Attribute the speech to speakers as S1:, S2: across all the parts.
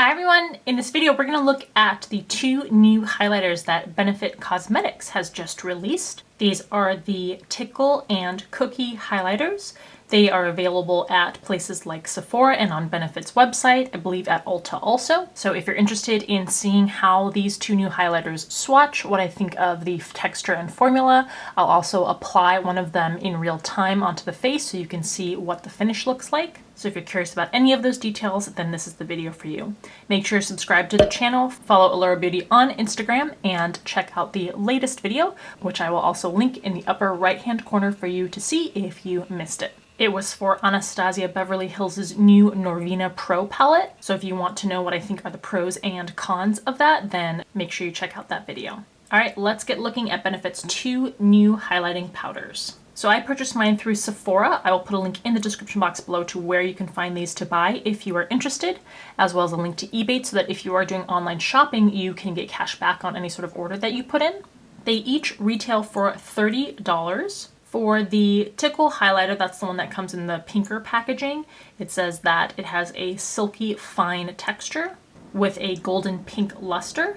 S1: Hi everyone! In this video we're going to look at the two new highlighters that Benefit Cosmetics has just released. These are the Tickle and Cookie highlighters. They are available at places like Sephora and on Benefit's website, I believe at Ulta also. So if you're interested in seeing how these two new highlighters swatch, what I think of the texture and formula, I'll also apply one of them in real time onto the face so you can see what the finish looks like. So if you're curious about any of those details, then this is the video for you. Make sure to subscribe to the channel, follow Allura Beauty on Instagram, and check out the latest video, which I will also link in the upper right-hand corner for you to see if you missed it. It was for Anastasia Beverly Hills' new Norvina Pro palette, so if you want to know what I think are the pros and cons of that, then make sure you check out that video. Alright, let's get looking at Benefit's two new highlighting powders. So I purchased mine through Sephora. I will put a link in the description box below to where you can find these to buy if you are interested, as well as a link to eBay so that if you are doing online shopping, you can get cash back on any sort of order that you put in. They each retail for $30. For the Tickle highlighter, that's the one that comes in the pinker packaging, it says that it has a silky fine texture with a golden pink luster.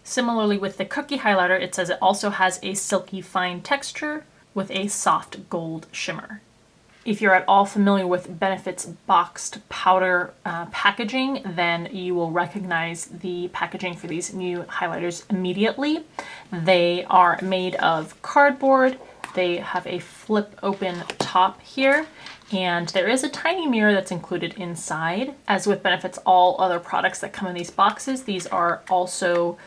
S1: Similarly with the Cookie highlighter, it says it also has a silky fine texture with a soft gold shimmer. If you're at all familiar with Benefit's boxed powder packaging, then you will recognize the packaging for these new highlighters immediately. They are made of cardboard. They have a flip open top here, and there is a tiny mirror that's included inside. As with Benefit's all other products that come in these boxes, these are also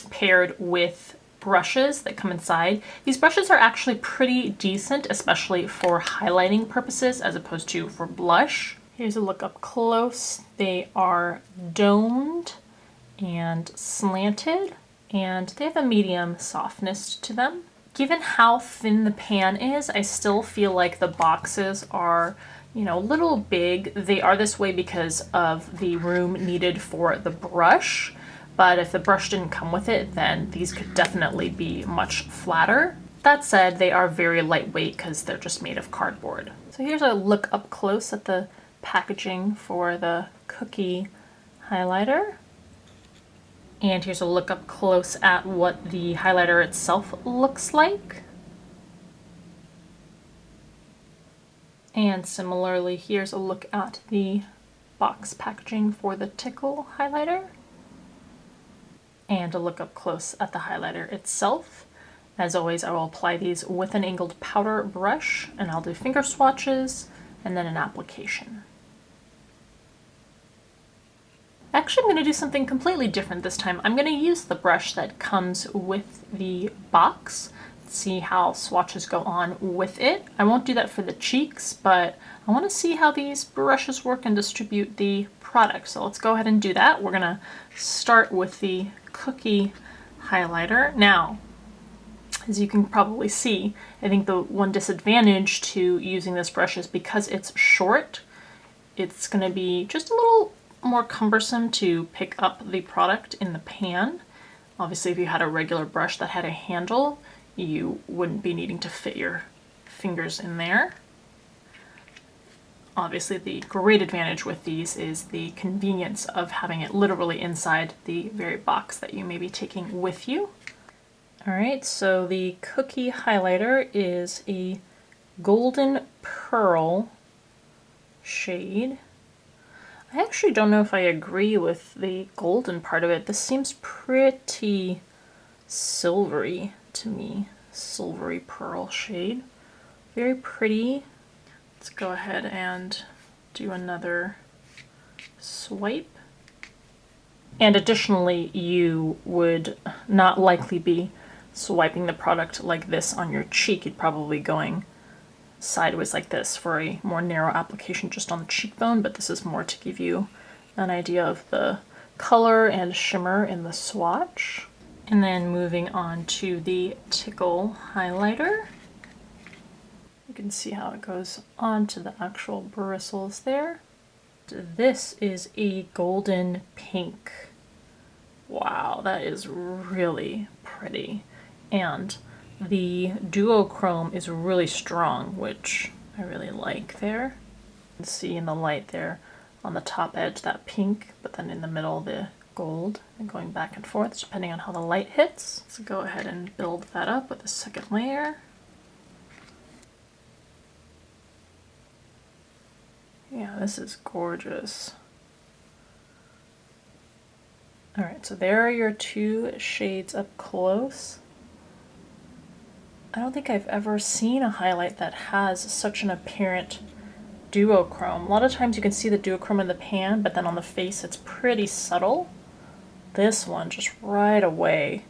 S1: paired with brushes that come inside. These brushes are actually pretty decent, especially for highlighting purposes as opposed to for blush. Here's a look up close. They are domed and slanted, and they have a medium softness to them. Given how thin the pan is, I still feel like the boxes are, a little big. They are this way because of the room needed for the brush. But if the brush didn't come with it, then these could definitely be much flatter. That said, they are very lightweight because they're just made of cardboard. So here's a look up close at the packaging for the Cookie highlighter. And here's a look up close at what the highlighter itself looks like. And similarly, here's a look at the box packaging for the Tickle highlighter. And a look up close at the highlighter itself. As always, I will apply these with an angled powder brush, and I'll do finger swatches and then an application. Actually, I'm going to do something completely different this time. I'm going to use the brush that comes with the box. See how swatches go on with it. I won't do that for the cheeks, but I want to see how these brushes work and distribute the product. So let's go ahead and do that. We're going to start with the Cookie highlighter. Now, as you can probably see, I think the one disadvantage to using this brush is because it's short, it's going to be just a little more cumbersome to pick up the product in the pan. Obviously, if you had a regular brush that had a handle, you wouldn't be needing to fit your fingers in there. Obviously, the great advantage with these is the convenience of having it literally inside the very box that you may be taking with you. All right, so the Cookie highlighter is a golden pearl shade. I actually don't know if I agree with the golden part of it. This seems pretty silvery to me. Silvery pearl shade. Very pretty. Let's go ahead and do another swipe. And additionally, you would not likely be swiping the product like this on your cheek. You'd probably be going sideways like this for a more narrow application just on the cheekbone, but this is more to give you an idea of the color and shimmer in the swatch. And then moving on to the Tickle highlighter. You can see how it goes onto the actual bristles there. This is a golden pink. Wow, that is really pretty. And the duochrome is really strong, which I really like there. You can see in the light there on the top edge that pink, but then in the middle the gold, and going back and forth depending on how the light hits. So go ahead and build that up with a second layer. Yeah, this is gorgeous. All right, so there are your two shades up close. I don't think I've ever seen a highlight that has such an apparent duochrome. A lot of times you can see the duochrome in the pan, but then on the face it's pretty subtle. This one just right away,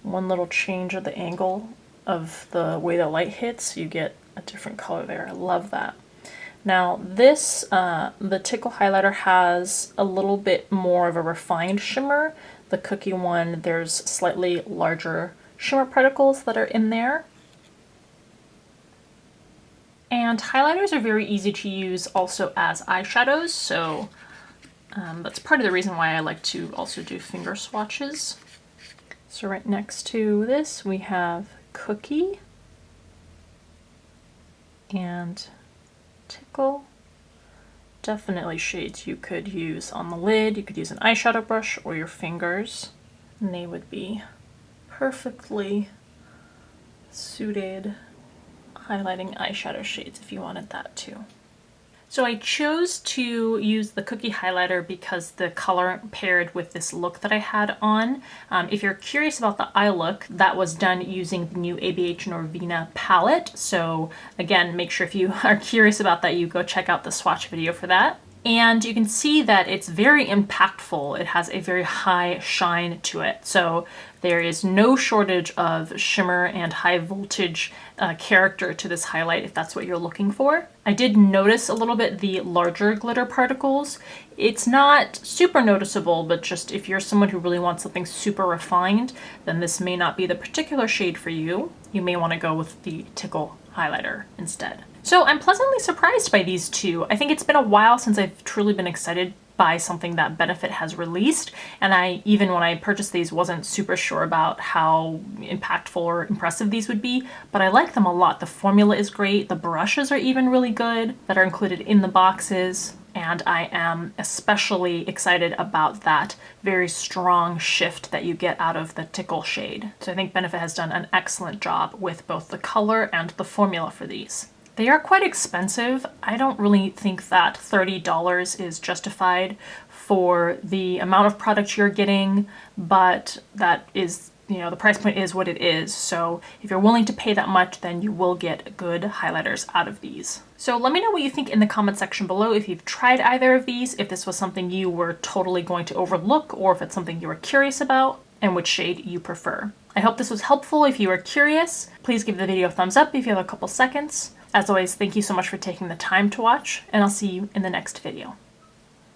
S1: one little change of the angle of the way the light hits, you get a different color there. I love that. Now this, the Tickle highlighter has a little bit more of a refined shimmer. The Cookie one, there's slightly larger shimmer particles that are in there. And highlighters are very easy to use also as eyeshadows, so that's part of the reason why I like to also do finger swatches. So right next to this we have Cookie and Tickle. Definitely shades you could use on the lid. You could use an eyeshadow brush or your fingers, and they would be perfectly suited highlighting eyeshadow shades if you wanted that too. So I chose to use the Cookie highlighter because the color paired with this look that I had on. If you're curious about the eye look, that was done using the new ABH Norvina palette. So again, make sure if you are curious about that, you go check out the swatch video for that. And you can see that it's very impactful. It has a very high shine to it. So there is no shortage of shimmer and high voltage character to this highlight if that's what you're looking for. I did notice a little bit the larger glitter particles. It's not super noticeable, but just if you're someone who really wants something super refined, then this may not be the particular shade for you. You may want to go with the Tickle highlighter instead. So I'm pleasantly surprised by these two. I think it's been a while since I've truly been excited by something that Benefit has released, and I, even when I purchased these, wasn't super sure about how impactful or impressive these would be, but I like them a lot. The formula is great, the brushes are even really good that are included in the boxes, and I am especially excited about that very strong shift that you get out of the Tickle shade. So I think Benefit has done an excellent job with both the color and the formula for these. They are quite expensive. I don't really think that $30 is justified for the amount of product you're getting, but that is, you know, the price point is what it is. So if you're willing to pay that much, then you will get good highlighters out of these. So let me know what you think in the comment section below if you've tried either of these, if this was something you were totally going to overlook, or if it's something you were curious about, and which shade you prefer. I hope this was helpful. If you are curious, please give the video a thumbs up if you have a couple seconds. As always, thank you so much for taking the time to watch, and I'll see you in the next video.